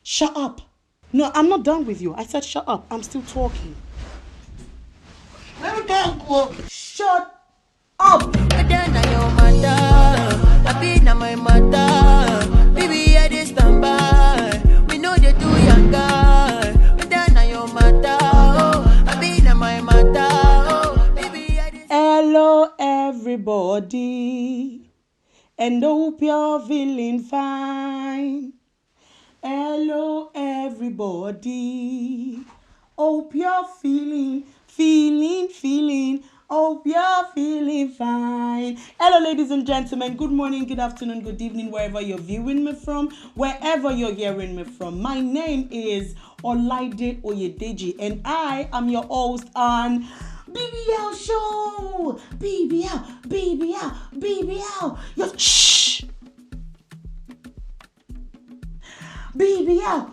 Shut up. No, I'm not done with you. I said shut up. I'm still talking. Let me go. Shut up. Baby, I just stand by. We know they do young guy. But then I your matter. I be na my matter. Baby, I just. Hello, everybody. And hope you're feeling fine. Hello, everybody. Hope you're feeling. Hope you're feeling fine. Hello, ladies and gentlemen. Good morning, good afternoon, good evening, wherever you're viewing me from, wherever you're hearing me from. My name is Olaide Oyedeji, and I am your host on BBLSHOW. BBL. Shh. BBL.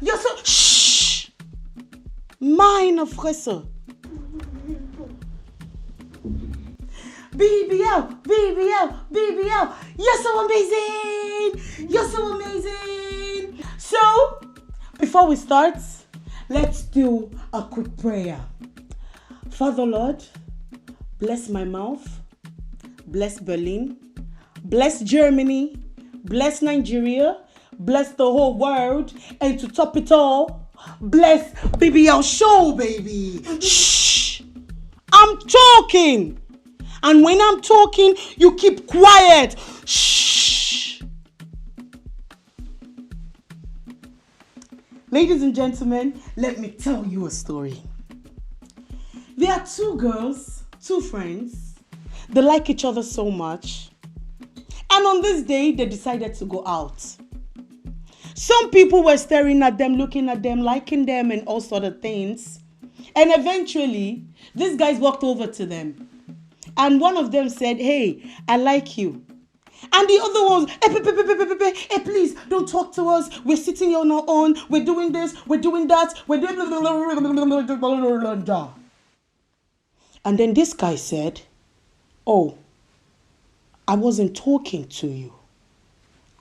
You're so shh. Mine frère. BBL. You're so amazing. So, before we start, let's do a quick prayer. Father Lord, bless my mouth, bless Berlin, bless Germany, bless Nigeria, bless the whole world, and to top it all, bless BBLSHOW, baby. Shh! I'm talking. And when I'm talking, you keep quiet. Shh! Ladies and gentlemen, let me tell you a story. There are two girls, two friends. They like each other so much. And on this day, they decided to go out. Some people were staring at them, looking at them, liking them, and all sort of things. And eventually, these guys walked over to them. And one of them said, "Hey, I like you." And the other ones, hey, please, don't talk to us. We're sitting here on our own. We're doing this. We're doing that. We're doing... And then this guy said, "Oh, I wasn't talking to you.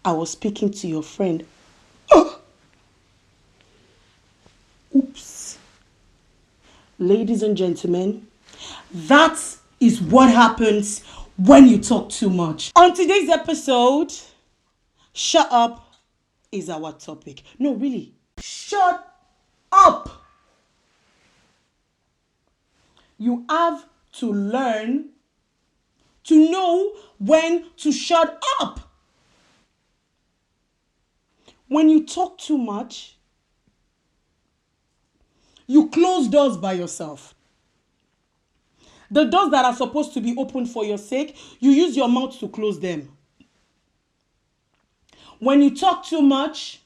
I was speaking to your friend." Oops. Ladies and gentlemen, that is what happens when you talk too much. On today's episode, shut up is our topic. No, really. Shut up. You have to learn to know when to shut up. When you talk too much, you close doors by yourself. The doors that are supposed to be open for your sake, you use your mouth to close them. When you talk too much,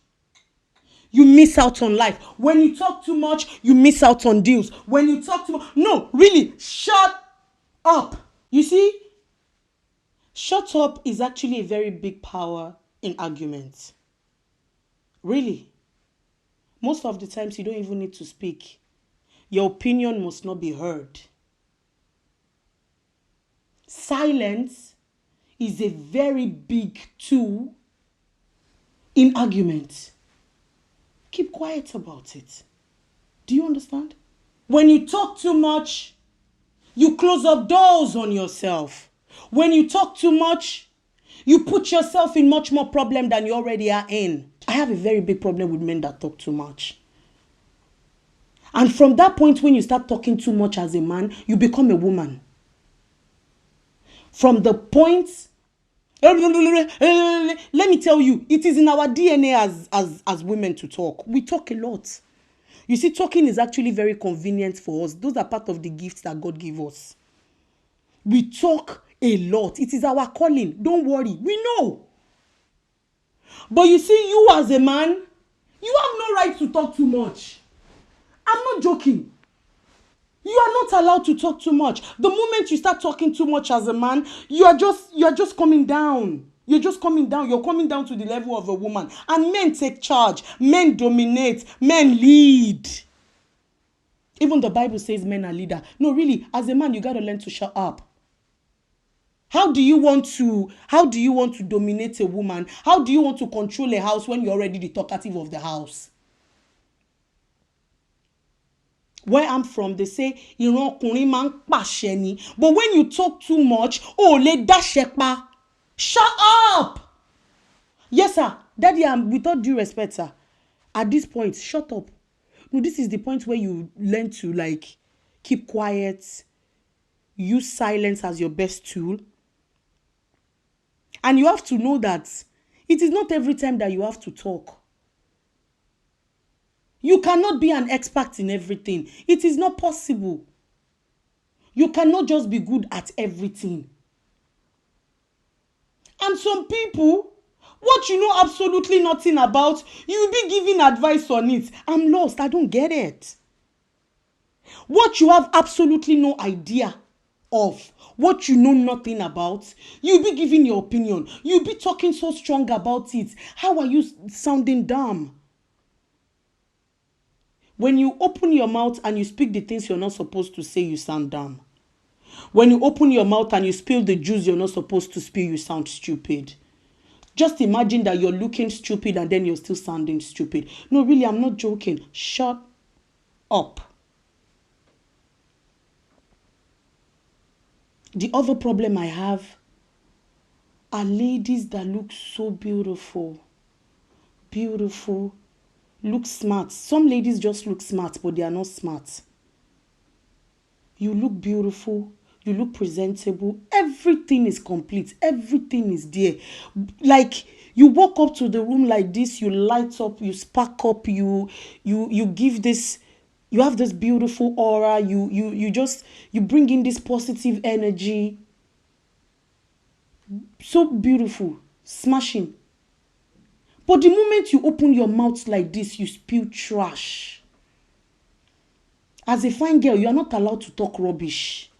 you miss out on life. When you talk too much, you miss out on deals. When you talk too much, no, really, shut up. You see, shut up is actually a very big power in arguments. Really. Most of the times, you don't even need to speak. Your opinion must not be heard. Silence is a very big tool in arguments. Keep quiet about it. Do you understand? When you talk too much, you close up doors on yourself. When you talk too much, you put yourself in much more problem than you already are in. I have a very big problem with men that talk too much. And from that point, when you start talking too much as a man, you become a woman. From the point, let me tell you, it is in our DNA as women to talk. We talk a lot. You see, talking is actually very convenient for us. Those are part of the gifts that God gave us. We talk a lot. It is our calling. Don't worry. We know. But you see, you as a man, you have no right to talk too much. I'm not joking. You are not allowed to talk too much. The moment you start talking too much as a man, you are just coming down. You're just coming down. You're coming down to the level of a woman. And men take charge. Men dominate. Men lead. Even the Bible says men are leaders. No, really, as a man, you got to learn to shut up. How do you want to dominate a woman? How do you want to control a house when you're already the talkative of the house? Where I'm from, they say ìran ọkùnrin máa ń pàṣẹ ni, but when you talk too much, oh, lè dáṣẹ pa. Shut up. Yes, sir. Daddy, with all due respect, sir, at this point, shut up. No, this is the point where you learn to like keep quiet, use silence as your best tool. And you have to know that it is not every time that you have to talk. You cannot be an expert in everything. It is not possible. You cannot just be good at everything. And some people, what you know absolutely nothing about, you will be giving advice on it. I'm lost. I don't get it. What you have absolutely no idea of, what you know nothing about, you'll be giving your opinion. You'll be talking so strong about it. How are you sounding dumb? When you open your mouth and you speak the things you're not supposed to say, you sound dumb. When you open your mouth and you spill the juice you're not supposed to spill, you sound stupid. Just imagine that you're looking stupid and then you're still sounding stupid. No, really, I'm not joking. Shut up. The other problem I have are ladies that look so beautiful. Beautiful. Look smart. Some ladies just look smart, but they are not smart. You look beautiful. You look presentable. Everything is complete. Everything is there. Like, you walk up to the room like this, you light up, you spark up, you give this, you have this beautiful aura, you bring in this positive energy. So beautiful, smashing. But the moment you open your mouth like this, you spew trash. As a fine girl, you are not allowed to talk rubbish.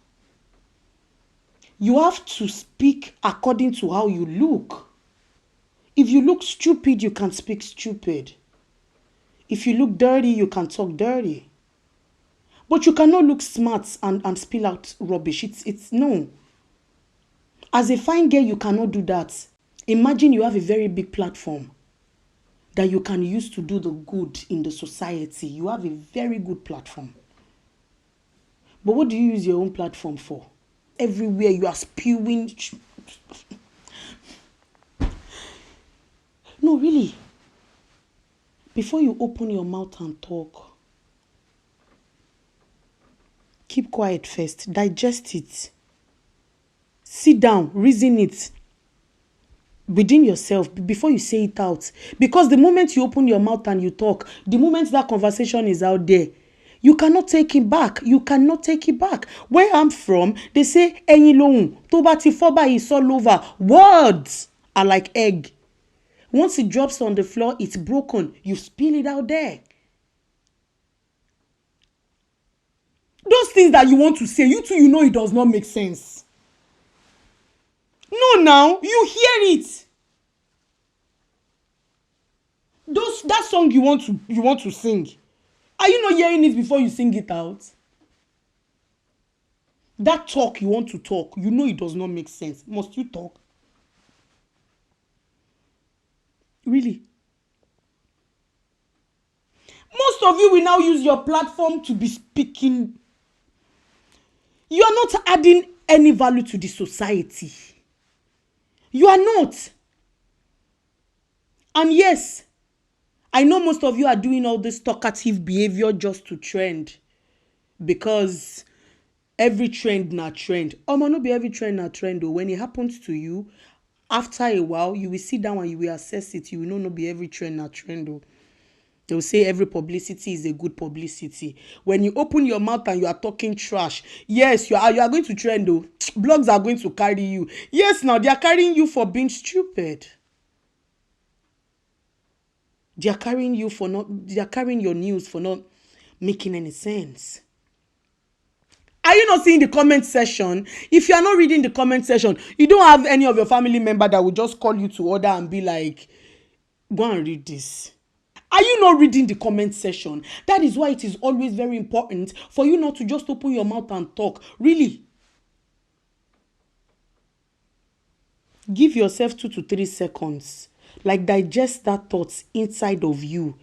You have to speak according to how you look. If you look stupid, you can speak stupid. If you look dirty, you can talk dirty. But you cannot look smart and spill out rubbish. It's no. As a fine girl, you cannot do that. Imagine you have a very big platform that you can use to do the good in the society. You have a very good platform. But what do you use your own platform for? Everywhere you are spewing. No, really. Before you open your mouth and talk, keep quiet first. Digest it. Sit down. Reason it within yourself before you say it out. Because the moment you open your mouth and you talk, the moment that conversation is out there, you cannot take it back. You cannot take it back. Where I'm from, they say, "Ẹyin lohun, tó bá ti fọ́ báyìí, it's all over." Words are like egg. Once it drops on the floor, it's broken. You spill it out there. Those things that you want to say, you too, you know it does not make sense. No, now you hear it. That song you want to sing. Are you not hearing it before you sing it out? That talk you want to talk, you know it does not make sense. Must you talk? Really? Most of you will now use your platform to be speaking. You are not adding any value to the society. You are not. And yes, I know most of you are doing all this talkative behavior just to trend. Because every trend na trend. Omo, no be every trend na trend. When it happens to you, after a while, you will sit down and you will assess it. You will know no be every trend na trend. They will say every publicity is a good publicity. When you open your mouth and you are talking trash, yes, you are going to trend. Blogs are going to carry you. Yes, now they are carrying you for being stupid. They are carrying you for not. They are carrying your news for not making any sense. Are you not seeing the comment section? If you are not reading the comment section, you don't have any of your family member that will just call you to order and be like, "Go and read this." Are you not reading the comment section? That is why it is always very important for you not to just open your mouth and talk. Really. Give yourself 2 to 3 seconds. Like digest that thought inside of you.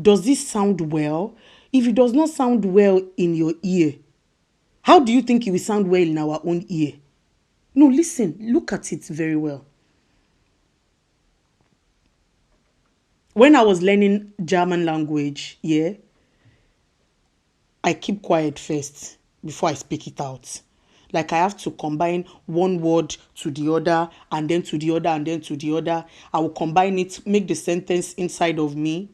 Does this sound well? If it does not sound well in your ear, how do you think it will sound well in our own ear? No, listen, look at it very well. When I was learning German language, yeah, I keep quiet first before I speak it out. Like I have to combine one word to the other and then to the other and then to the other. I will combine it, make the sentence inside of me,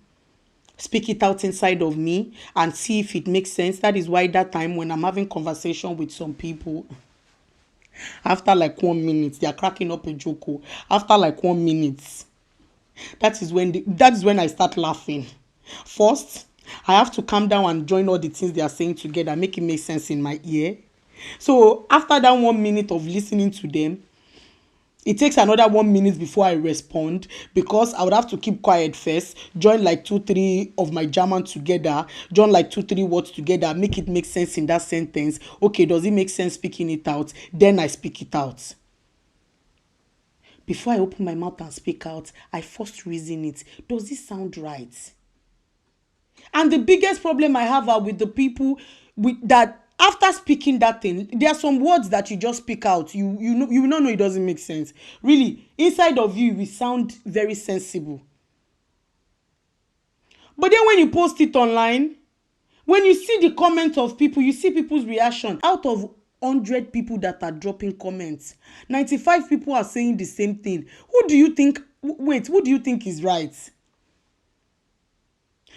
speak it out inside of me and see if it makes sense. That is why that time when I'm having conversation with some people, after like 1 minute, they are cracking up a joke. After like 1 minute, that is when I start laughing. First, I have to calm down and join all the things they are saying together, make it make sense in my ear. So after that 1 minute of listening to them, it takes another 1 minute before I respond because I would have to keep quiet first, join like 2, 3 of my German together, join like 2, 3 words together, make it make sense in that sentence. Okay, does it make sense speaking it out? Then I speak it out. Before I open my mouth and speak out, I first reason it. Does this sound right? And the biggest problem I have are with the people with that after speaking that thing, there are some words that you just speak out. You will not know it doesn't make sense. Really, inside of you, we sound very sensible. But then when you post it online, when you see the comments of people, you see people's reaction. Out of 100 people that are dropping comments, 95 people are saying the same thing. Who do you think is right?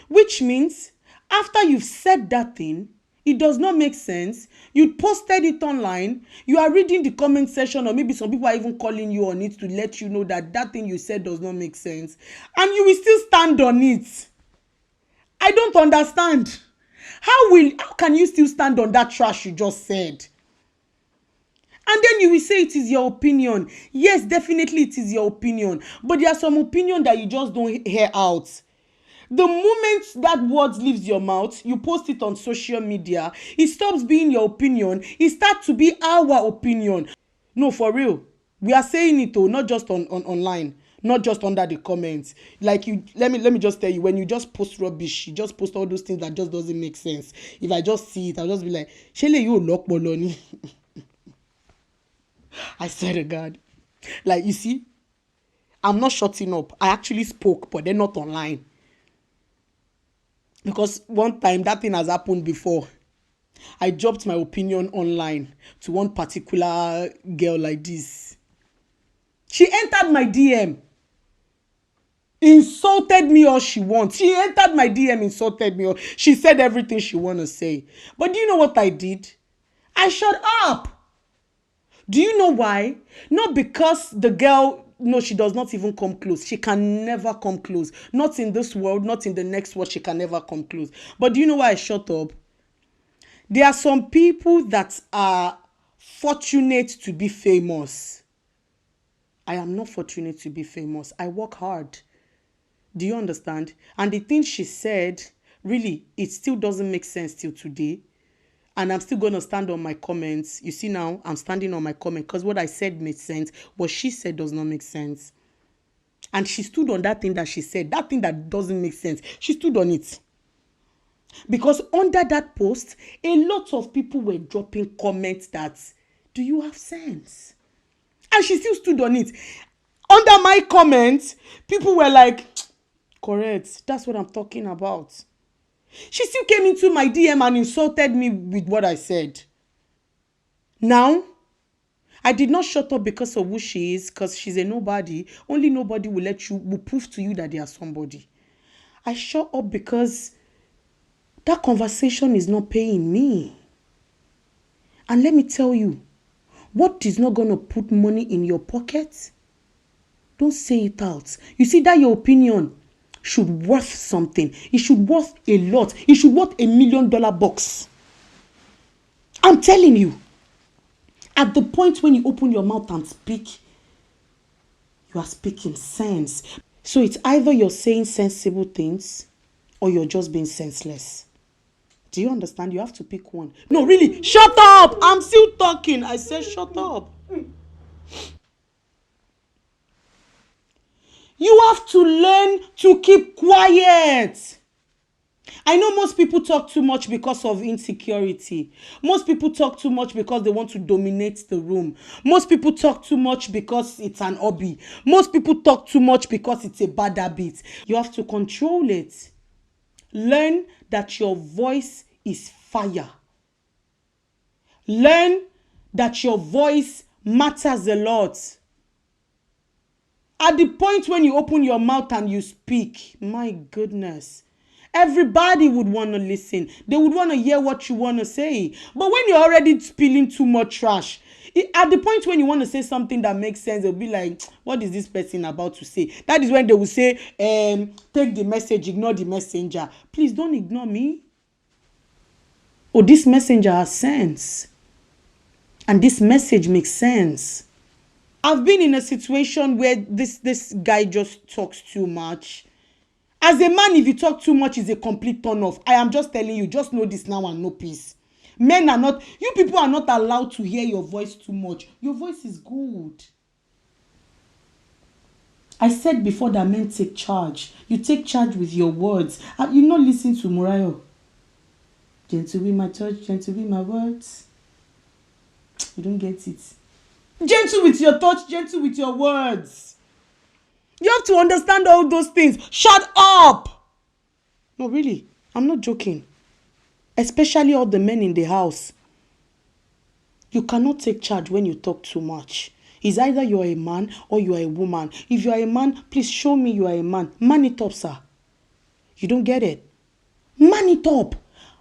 Which means after you've said that thing, it does not make sense. You posted it online. You are reading the comment section, or maybe some people are even calling you on it to let you know that that thing you said does not make sense. And you will still stand on it. I don't understand. How can you still stand on that trash you just said? And then you will say it is your opinion. Yes, definitely it is your opinion. But there are some opinion that you just don't hear out. The moment that word leaves your mouth, you post it on social media, it stops being your opinion. It starts to be our opinion. No, for real. We are saying it though, not just on online, not just under the comments. Like let me just tell you, when you just post rubbish, you just post all those things that just doesn't make sense. If I just see it, I'll just be like, Shele, you lock boloni. I swear to God. Like, you see, I'm not shutting up. I actually spoke, but they're not online. Because one time that thing has happened before. I dropped my opinion online to one particular girl like this. She entered my DM, insulted me all she wants. She entered my DM, insulted me all. She said everything she want to say. But do you know what I did? I shut up. Do you know why? Not because the girl, no, she does not even come close. She can never come close. Not in this world, not in the next world, she can never come close. But do you know why I shut up? There are some people that are fortunate to be famous. I am not fortunate to be famous. I work hard. Do you understand? And the thing she said, really, it still doesn't make sense till today. And I'm still going to stand on my comments. You see now, I'm standing on my comment because what I said made sense. What she said does not make sense. And she stood on that thing that she said. That thing that doesn't make sense. She stood on it. Because under that post, a lot of people were dropping comments that, do you have sense? And she still stood on it. Under my comments, people were like, correct, that's what I'm talking about. She still came into my DM and insulted me with what I said. Now, I did not shut up because of who she is, because she's a nobody. Only nobody will prove to you that they are somebody. I shut up because that conversation is not paying me. And let me tell you, what is not going to put money in your pocket? Don't say it out. You see, that your opinion should worth something. It should worth a lot. It should worth $1 million box. I'm telling you. At the point when you open your mouth and speak, you are speaking sense. So it's either you're saying sensible things or you're just being senseless. Do you understand? You have to pick one. No, really, shut up. I'm still talking. I said shut up. You have to learn to keep quiet. I know most people talk too much because of insecurity. Most people talk too much because they want to dominate the room. Most people talk too much because it's an hobby. Most people talk too much because it's a bad habit. You have to control it. Learn that your voice is fire. Learn that your voice matters a lot. At the point when you open your mouth and you speak, my goodness, everybody would want to listen. They would want to hear what you want to say. But when you're already spilling too much trash, at the point when you want to say something that makes sense, they'll be like, what is this person about to say? That is when they will say, take the message, ignore the messenger. Please don't ignore me. Oh, this messenger has sense. And this message makes sense. I've been in a situation where this guy just talks too much. As a man, if you talk too much, it's a complete turn off. I am just telling you, just know this now and no peace. Men are not, you people are not allowed to hear your voice too much. Your voice is good. I said before that men take charge. You take charge with your words. You not listen to Murayo. Gentle be my touch, gentle be my words. You don't get it. Gentle with your touch, gentle with your words. You have to understand all those things. Shut up. No, really, I'm not joking. Especially all the men in the house. You cannot take charge when you talk too much. It's either you are a man or you are a woman. If you are a man, please show me you are a man. Man it up, sir. You don't get it. Man it up.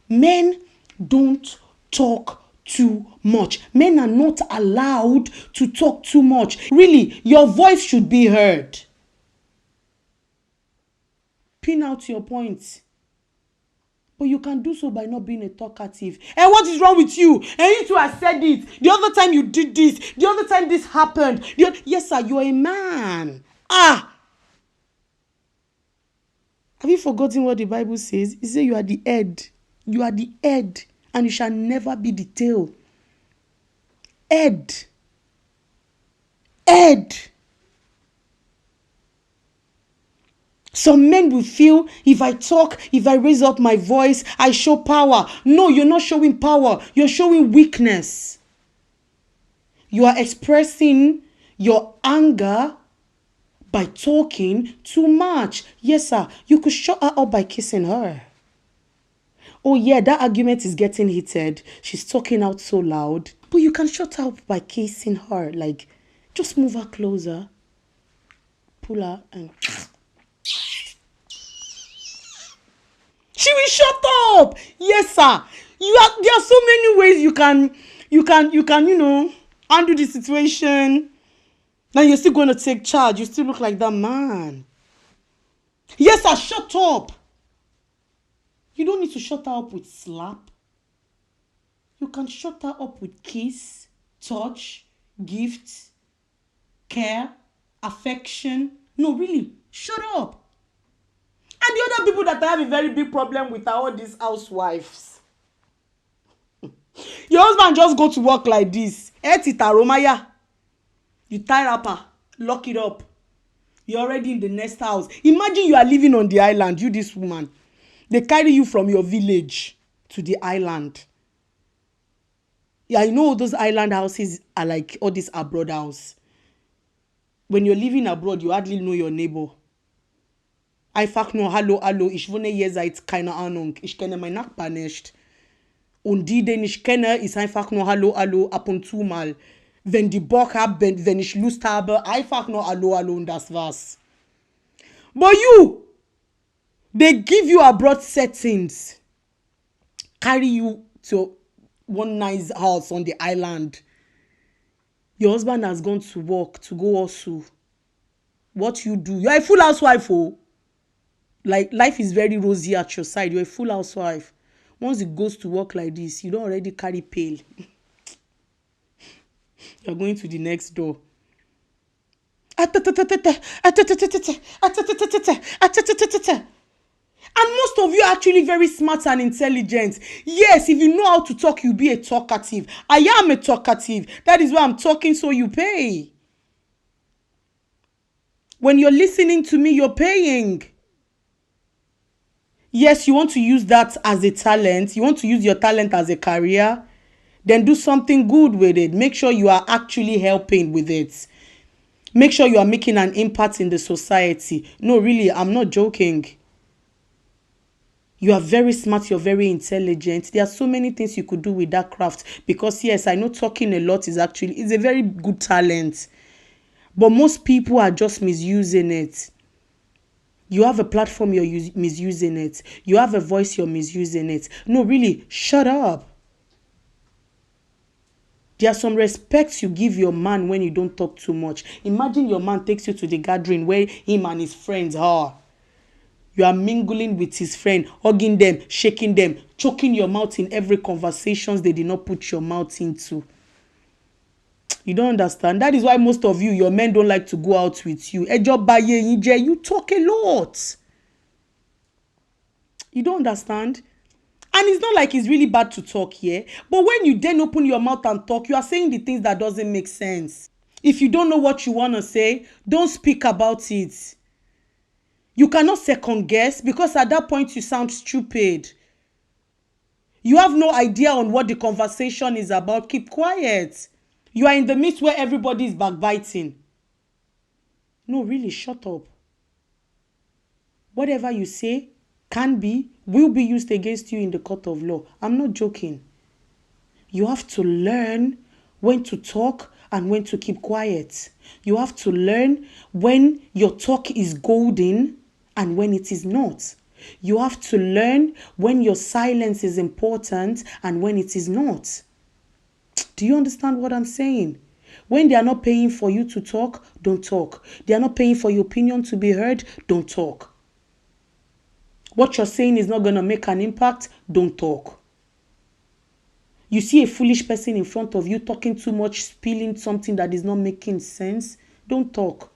Men don't talk too much. Men are not allowed to talk too much. Really, your voice should be heard. Pin out your points. But you can do so by not being a talkative. And what is wrong with you? And you two have said it. The other time you did this. The other time this happened. Yes, sir, you're a man. Have you forgotten what the Bible says? It says you are the head. You are the head. And you shall never be the tail. Head. Head. Some men will feel if I talk, if I raise up my voice, I show power. No, you're not showing power. You're showing weakness. You are expressing your anger by talking too much. Yes, sir. You could shut her up by kissing her. Oh, yeah, that argument is getting heated. She's talking out so loud. But you can shut her up by kissing her. Like, just move her closer. Pull her and... She will shut up. Yes, sir. There are so many ways you can, undo the situation. Now you're still going to take charge. You still look like that man. Yes, sir. Shut up. You don't need to shut her up with slap. You can shut her up with kiss, touch, gift, care, affection. No, really. Shut up. And the other people that I have a very big problem with are all these housewives. Your husband just go to work like this. You tie wrapper, lock it up. You're already in the next house. Imagine you are living on the island, you this woman. They carry you from your village to the island. Yeah, I know those island houses are like all these abroad house. When you're living abroad, you hardly know your neighbor. Einfach nur hallo, ich wohne hier seit, keine Ahnung, ich kenne mein Nachbar nicht. Und die, den ich kenne, ist einfach nur hallo, ab und zu mal. Wenn die Bock haben, wenn ich Lust habe, einfach nur hallo und das war's. But you, they give you abroad settings. Carry you to one nice house on the island. Your husband has gone to work to go also. What you do? You're a full housewife, oh. Like, life is very rosy at your side. You're a full housewife. Once it goes to work like this, you don't already carry pail. You're going to the next door. And most of you are actually very smart and intelligent. Yes, if you know how to talk, you'll be a talkative. I am a talkative. That is why I'm talking, so you pay. When you're listening to me, you're paying. Yes, you want to use that as a talent. You want to use your talent as a career. Then do something good with it. Make sure you are actually helping with it. Make sure you are making an impact in the society. No, really, I'm not joking. You are very smart. You're very intelligent. There are so many things you could do with that craft. Because yes, I know talking a lot is it's a very good talent. But most people are just misusing it. You have a platform, you're misusing it. You have a voice, you're misusing it. No, really, shut up. There's some respect you give your man when you don't talk too much. Imagine your man takes you to the gathering where him and his friends are. You are mingling with his friend, hugging them, shaking them, choking your mouth in every conversations they did not put your mouth into. You don't understand. That is why most of you, your men don't like to go out with you. You talk a lot. You don't understand. And it's not like it's really bad to talk here. But when you then open your mouth and talk, you are saying the things that doesn't make sense. If you don't know what you want to say, don't speak about it. You cannot second guess because at that point you sound stupid. You have no idea on what the conversation is about. Keep quiet. You are in the midst where everybody is backbiting. No, really, shut up. Whatever you say will be used against you in the court of law. I'm not joking. You have to learn when to talk and when to keep quiet. You have to learn when your talk is golden and when it is not. You have to learn when your silence is important and when it is not. Do you understand what I'm saying? When they are not paying for you to talk, don't talk. They are not paying for your opinion to be heard, don't talk. What you're saying is not going to make an impact, don't talk. You see a foolish person in front of you talking too much, spilling something that is not making sense, don't talk.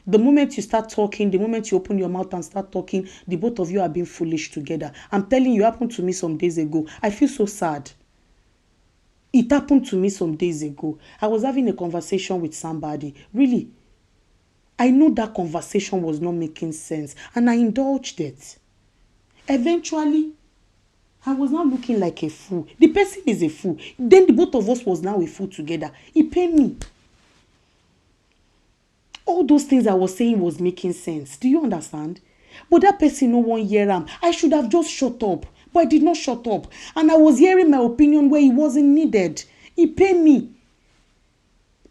The moment you start talking, the moment you open your mouth and start talking, the both of you are being foolish together. I'm telling you, it happened to me some days ago. I feel so sad. It happened to me some days ago. I was having a conversation with somebody. Really, I know that conversation was not making sense and I indulged it. Eventually, I was now looking like a fool. The person is a fool. Then the both of us was now a fool together. He paid me. All those things I was saying was making sense. Do you understand? But that person no one hear am. I should have just shut up. But I did not shut up. And I was hearing my opinion where it wasn't needed. He paid me.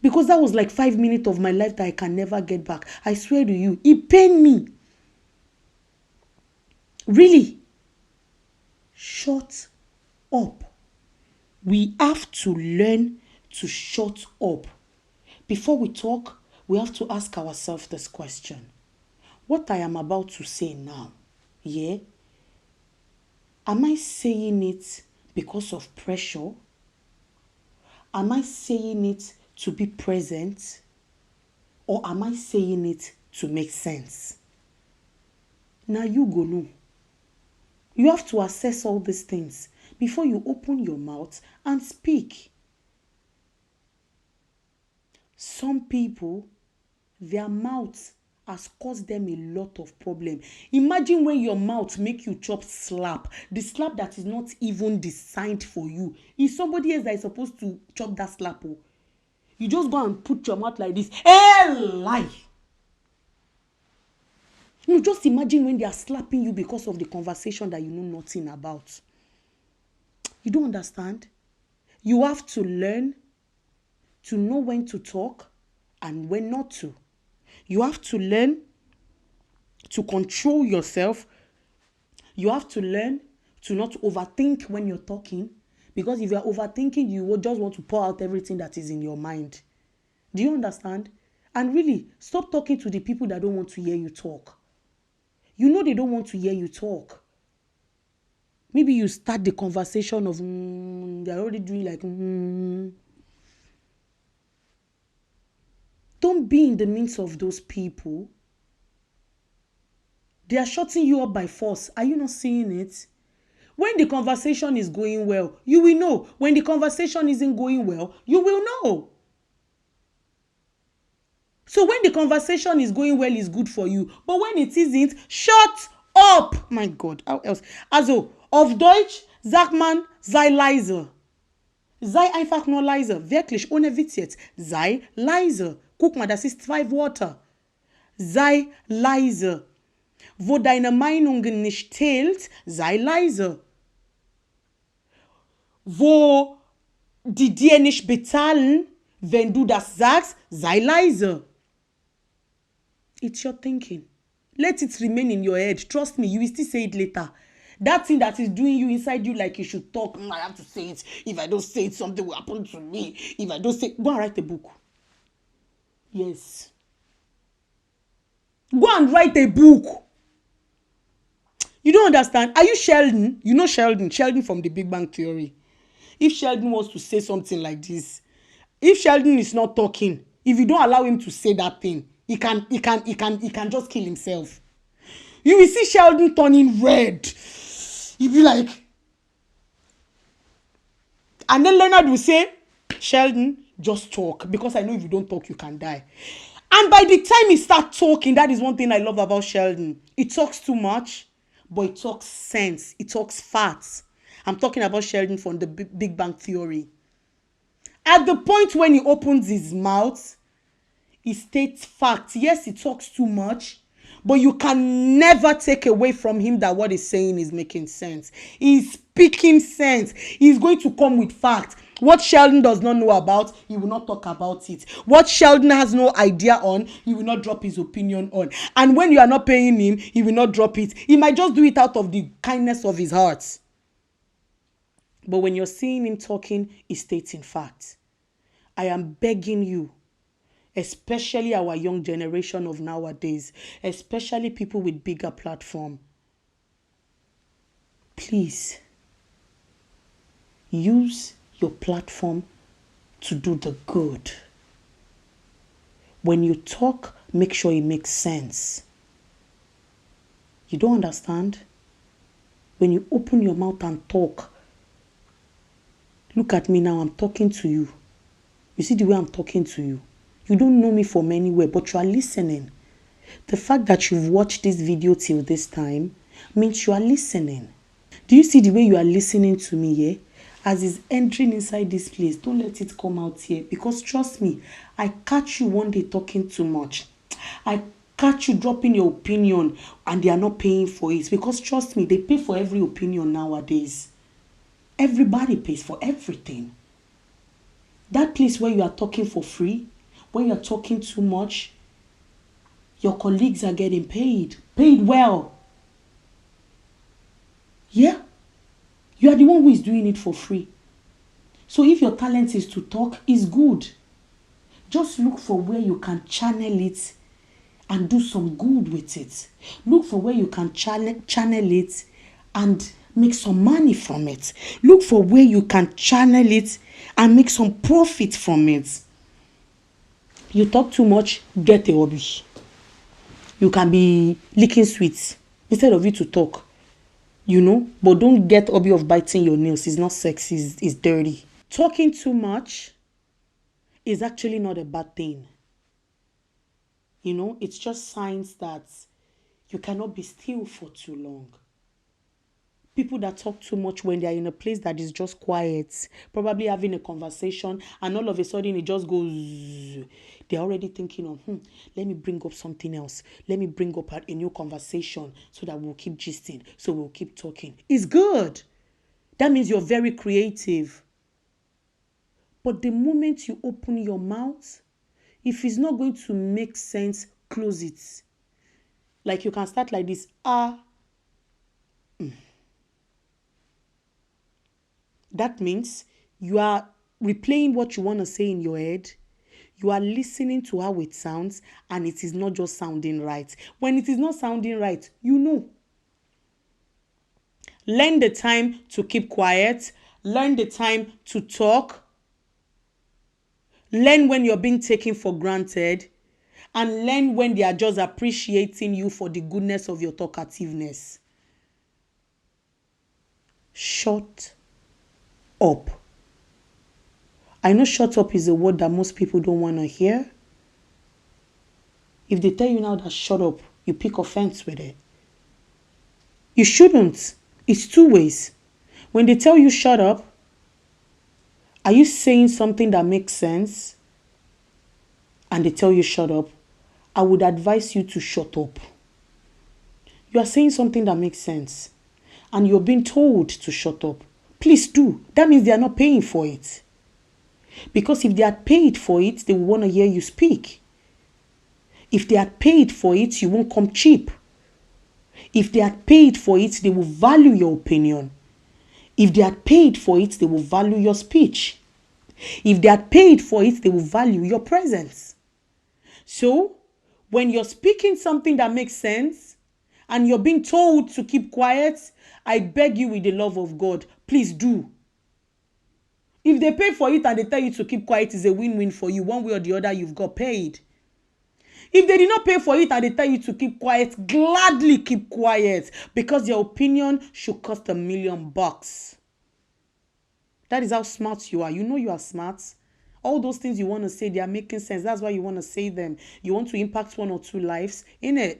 Because that was like 5 minutes of my life that I can never get back. I swear to you, he paid me. Really? Shut up. We have to learn to shut up. Before we talk, we have to ask ourselves this question. What I am about to say now, yeah? Am I saying it because of pressure? Am I saying it to be present? Or am I saying it to make sense? Now you go know. You have to assess all these things before you open your mouth and speak. Some people, their mouth has caused them a lot of problem. Imagine when your mouth make you chop slap. The slap that is not even designed for you. It's somebody else that is supposed to chop that slap. Oh. You just go and put your mouth like this. Hey, lie. No, just imagine when they are slapping you because of the conversation that you know nothing about. You don't understand? You have to learn to know when to talk and when not to. You have to learn to control yourself. You have to learn to not overthink when you're talking. Because if you're overthinking, you will just want to pour out everything that is in your mind. Do you understand? And really, stop talking to the people that don't want to hear you talk. You know they don't want to hear you talk. Maybe you start the conversation of, they're already doing like, Don't be in the midst of those people. They are shutting you up by force. Are you not seeing it? When the conversation is going well, you will know. When the conversation isn't going well, you will know. So when the conversation is going well, it's good for you. But when it isn't, shut up. My God, how else? Also, auf Deutsch sagt man sei leise. Sei einfach nur leise. Wirklich, ohne Witz jetzt. Sei leise. Guck mal, das ist 2 Wörter. Sei leise. Wo deine Meinungen nicht zählt, sei leise. Wo die dir nicht bezahlen, wenn du das sagst, sei leise. It's your thinking. Let it remain in your head. Trust me, you will still say it later. That thing that is doing you inside you like you should talk. I have to say it. If I don't say it, something will happen to me. If I don't say it, go and write a book. Yes. Go and write a book. You don't understand. Are you Sheldon? You know Sheldon. Sheldon from the Big Bang Theory. If Sheldon wants to say something like this, if Sheldon is not talking, if you don't allow him to say that thing, he can just kill himself. You will see Sheldon turning red. You'll be like, and then Leonard will say, Sheldon, just talk, because I know if you don't talk, you can die. And by the time he starts talking, that is one thing I love about Sheldon. He talks too much, but he talks sense. He talks facts. I'm talking about Sheldon from the Big Bang Theory. At the point when he opens his mouth, he states facts. Yes, he talks too much, but you can never take away from him that what he's saying is making sense. He's speaking sense. He's going to come with facts. What Sheldon does not know about, he will not talk about it. What Sheldon has no idea on, he will not drop his opinion on. And when you are not paying him, he will not drop it. He might just do it out of the kindness of his heart. But when you're seeing him talking, he's stating facts. I am begging you, especially our young generation of nowadays, especially people with bigger platform, please use your platform to do the good. When you talk, make sure it makes sense. You don't understand? When you open your mouth and talk, look at me now, I'm talking to you. You see the way I'm talking to you? You don't know me from anywhere, but you are listening. The fact that you've watched this video till this time means you are listening. Do you see the way you are listening to me here? As it's entering inside this place, don't let it come out here. Because trust me, I catch you one day talking too much. I catch you dropping your opinion and they are not paying for it. Because trust me, they pay for every opinion nowadays. Everybody pays for everything. That place where you are talking for free, when you're talking too much, your colleagues are getting paid well. Yeah, you are the one who is doing it for free. So if your talent is to talk, it's good. Just look for where you can channel it and do some good with it. Look for where you can channel it and make some money from it. Look for where you can channel it and make some profit from it. You talk too much, get a hobby. You can be licking sweets instead of you to talk. You know, but don't get hobby of biting your nails. It's not sexy, it's dirty. Talking too much is actually not a bad thing. You know, it's just signs that you cannot be still for too long. People that talk too much when they are in a place that is just quiet, probably having a conversation, and all of a sudden it just goes, they're already thinking of, let me bring up something else. Let me bring up a new conversation so that we'll keep gisting, so we'll keep talking. It's good. That means you're very creative. But the moment you open your mouth, if it's not going to make sense, close it. Like you can start like this, That means you are replaying what you want to say in your head. You are listening to how it sounds, and it is not just sounding right. When it is not sounding right, you know. Learn the time to keep quiet. Learn the time to talk. Learn when you're being taken for granted. And learn when they are just appreciating you for the goodness of your talkativeness. Shut up. I know shut up is a word that most people don't want to hear. If they tell you now that shut up, you pick offense with it. You shouldn't. It's two ways. When they tell you shut up, are you saying something that makes sense? And they tell you shut up, I would advise you to shut up. You are saying something that makes sense. And you're being told to shut up. Please do. That means they are not paying for it. Because if they had paid for it, they would want to hear you speak. If they had paid for it, you won't come cheap. If they had paid for it, they will value your opinion. If they had paid for it, they will value your speech. If they had paid for it, they will value your presence. So, when you're speaking something that makes sense and you're being told to keep quiet, I beg you with the love of God, please do. If they pay for it and they tell you to keep quiet, it's a win-win for you. One way or the other, you've got paid. If they did not pay for it and they tell you to keep quiet, gladly keep quiet, because your opinion should cost $1 million. That is how smart you are. You know you are smart. All those things you want to say, they are making sense. That's why you want to say them. You want to impact 1 or 2 lives. Innit?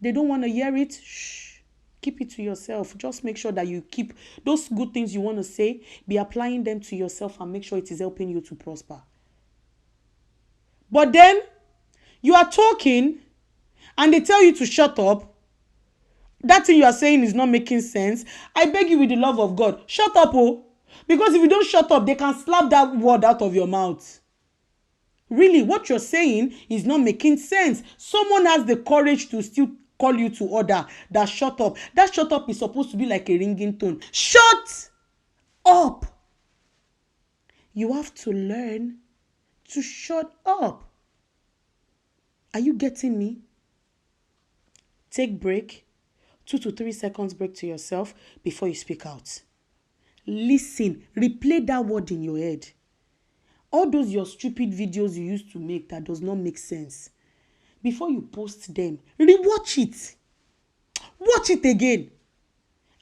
They don't want to hear it. Shh. Keep it to yourself. Just make sure that you keep those good things you want to say, be applying them to yourself and make sure it is helping you to prosper. But then, you are talking and they tell you to shut up. That thing you are saying is not making sense. I beg you with the love of God, shut up, oh. Because if you don't shut up, they can slap that word out of your mouth. Really, what you're saying is not making sense. Someone has the courage to still call you to order that shut up. That shut up is supposed to be like a ringing tone. Shut up. You have to learn to shut up. Are you getting me? Take break. 2 to 3 seconds break to yourself before you speak out. Listen. Replay that word in your head. All those your stupid videos you used to make that does not make sense. Before you post them, rewatch it. Watch it again.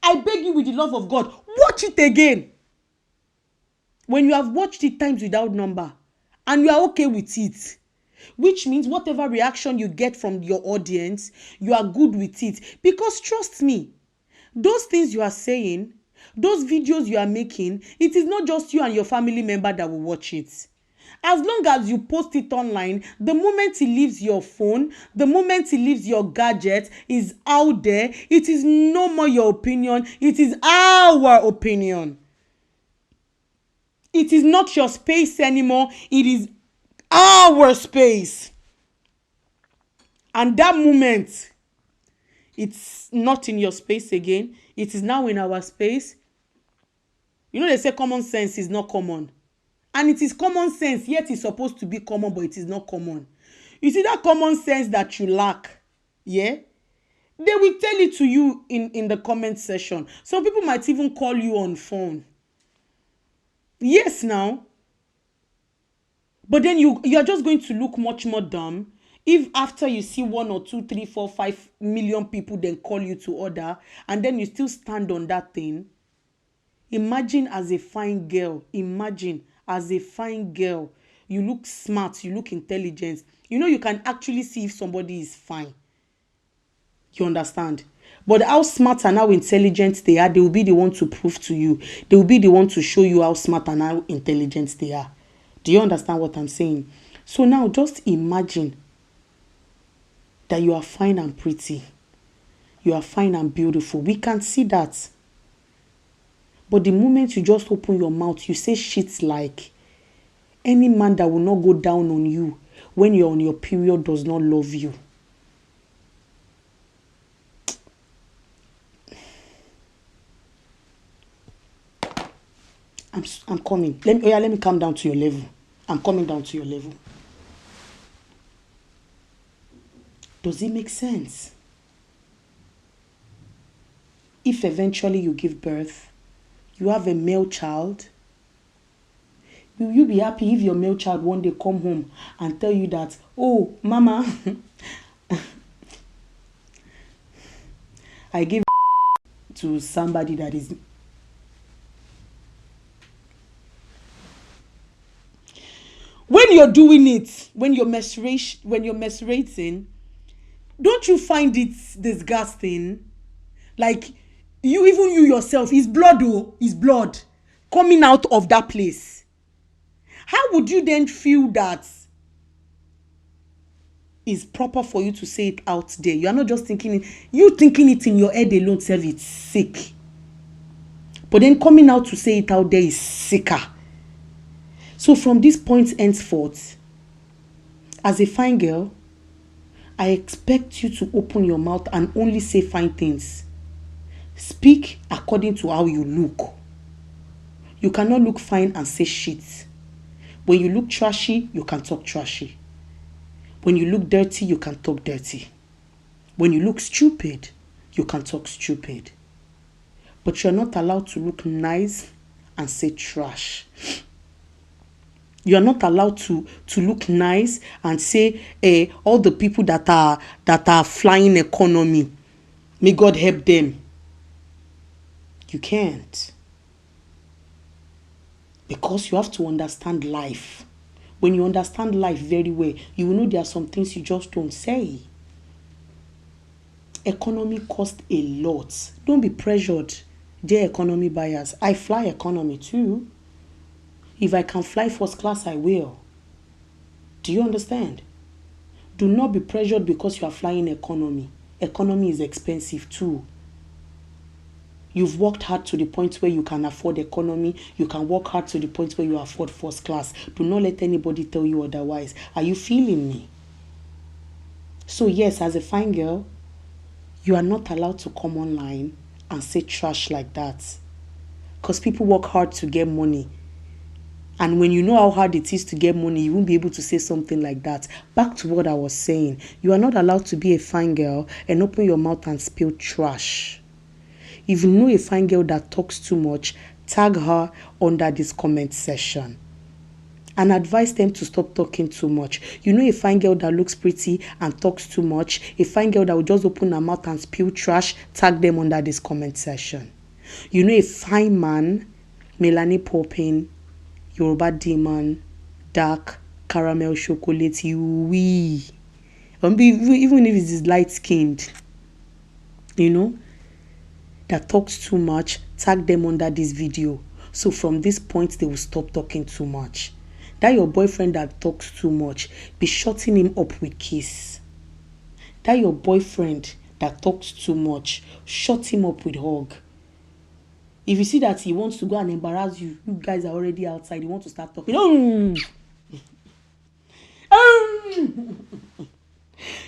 I beg you with the love of God, watch it again. When you have watched it times without number and you are okay with it, which means whatever reaction you get from your audience, you are good with it. Because trust me, those things you are saying, those videos you are making, it is not just you and your family member that will watch it. As long as you post it online, the moment it leaves your phone, the moment it leaves your gadget, is out there. It is no more your opinion. It is our opinion. It is not your space anymore. It is our space. And that moment, it's not in your space again. It is now in our space. You know, they say common sense is not common. And it is common sense, yet it's supposed to be common, but it is not common. You see that common sense that you lack, yeah? They will tell it to you in the comment section. Some people might even call you on phone. Yes, now. But then you are just going to look much more dumb if after you see 1 or 2, 3, 4, 5 million people then call you to order, and then you still stand on that thing. Imagine as a fine girl, you look smart, you look intelligent. You know, you can actually see if somebody is fine. You understand? But how smart and how intelligent they are, they will be the one to prove to you. They will be the one to show you how smart and how intelligent they are. Do you understand what I'm saying? So now just imagine that you are fine and pretty. You are fine and beautiful. We can see that. But the moment you just open your mouth, you say shit like, any man that will not go down on you when you're on your period does not love you. I'm coming. Let me come down to your level. I'm coming down to your level. Does it make sense? If eventually you give birth, you have a male child, will you be happy if your male child one day come home and tell you that, oh, mama, I gave to somebody that is... When you're doing it, when you're menstruating, Don't you find it disgusting? Like, even you yourself, it's blood, oh, it's blood coming out of that place. How would you then feel that it's proper for you to say it out there? You are not just thinking it, you thinking it in your head alone, self, it's sick. But then coming out to say it out there is sicker. So from this point henceforth, as a fine girl, I expect you to open your mouth and only say fine things. Speak according to how you look. You cannot look fine and say shit. When you look trashy, you can talk trashy. When you look dirty, you can talk dirty. When you look stupid, you can talk stupid. But you're not allowed to look nice and say trash. You are not allowed to look nice and say all the people that are flying economy, may God help them. You can't. Because you have to understand life. When you understand life very well, you will know there are some things you just don't say. Economy costs a lot. Don't be pressured, dear economy buyers. I fly economy too. If I can fly first class, I will. Do you understand? Do not be pressured because you are flying economy. Economy is expensive too. You've worked hard to the point where you can afford economy. You can work hard to the point where you afford first class. Do not let anybody tell you otherwise. Are you feeling me? So yes, as a fine girl, you are not allowed to come online and say trash like that. Because people work hard to get money. And when you know how hard it is to get money, you won't be able to say something like that. Back to what I was saying. You are not allowed to be a fine girl and open your mouth and spill trash. If you know a fine girl that talks too much, tag her under this comment section. And advise them to stop talking too much. You know a fine girl that looks pretty and talks too much, a fine girl that will just open her mouth and spill trash, tag them under this comment section. You know a fine man, Melanie popping, Yoruba demon, dark, caramel chocolate, even if it is light-skinned, that talks too much, tag them under this video. So from this point, they will stop talking too much. That your boyfriend that talks too much, be shutting him up with kiss. That your boyfriend that talks too much, shut him up with hug. If you see that he wants to go and embarrass you, you guys are already outside, you want to start talking.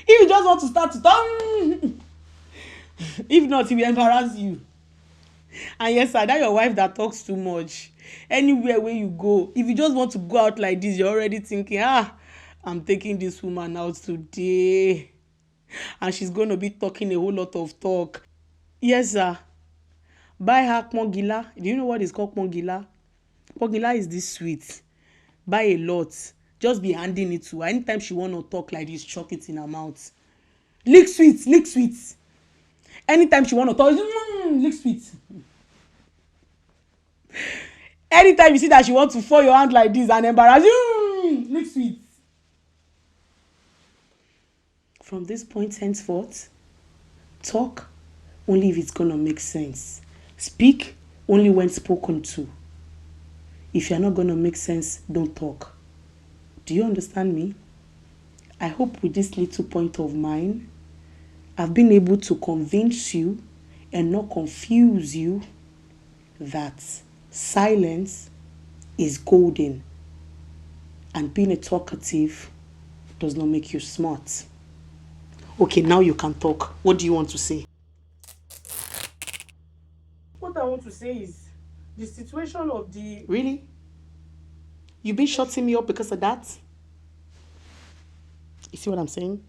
If you just want to start to talk, if not, he will embarrass you. And yes, sir, that your wife that talks too much. Anywhere where you go, if you just want to go out like this, you're already thinking, I'm taking this woman out today. And she's going to be talking a whole lot of talk. Yes, sir. Buy her pongila. Do you know what is called pongila? Pongila is this sweet. Buy a lot. Just be handing it to her. Anytime she want to talk like this, chuck it in her mouth. Lick sweet, lick sweet. Anytime she want to talk, lick sweet. Anytime you see that she wants to fall your hand like this and embarrass you, lick sweet. From this point henceforth, talk only if it's going to make sense. Speak only when spoken to. If you're not going to make sense, don't talk. Do you understand me? I hope with this little point of mine, I've been able to convince you and not confuse you that silence is golden, and being a talkative does not make you smart. Okay, now you can talk. What do you want to say? What I want to say is the situation of the... Really? You've been shutting me up because of that? You see what I'm saying?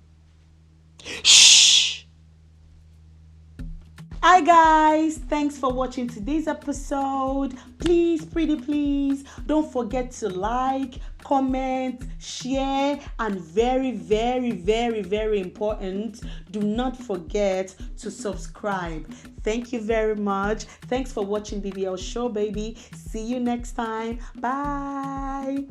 Shh! Hi guys, thanks for watching today's episode. Please, pretty please, don't forget to like, comment, share, and very, very, very, very important, do not forget to subscribe. Thank you very much. Thanks for watching BBL Show, baby. See you next time. Bye.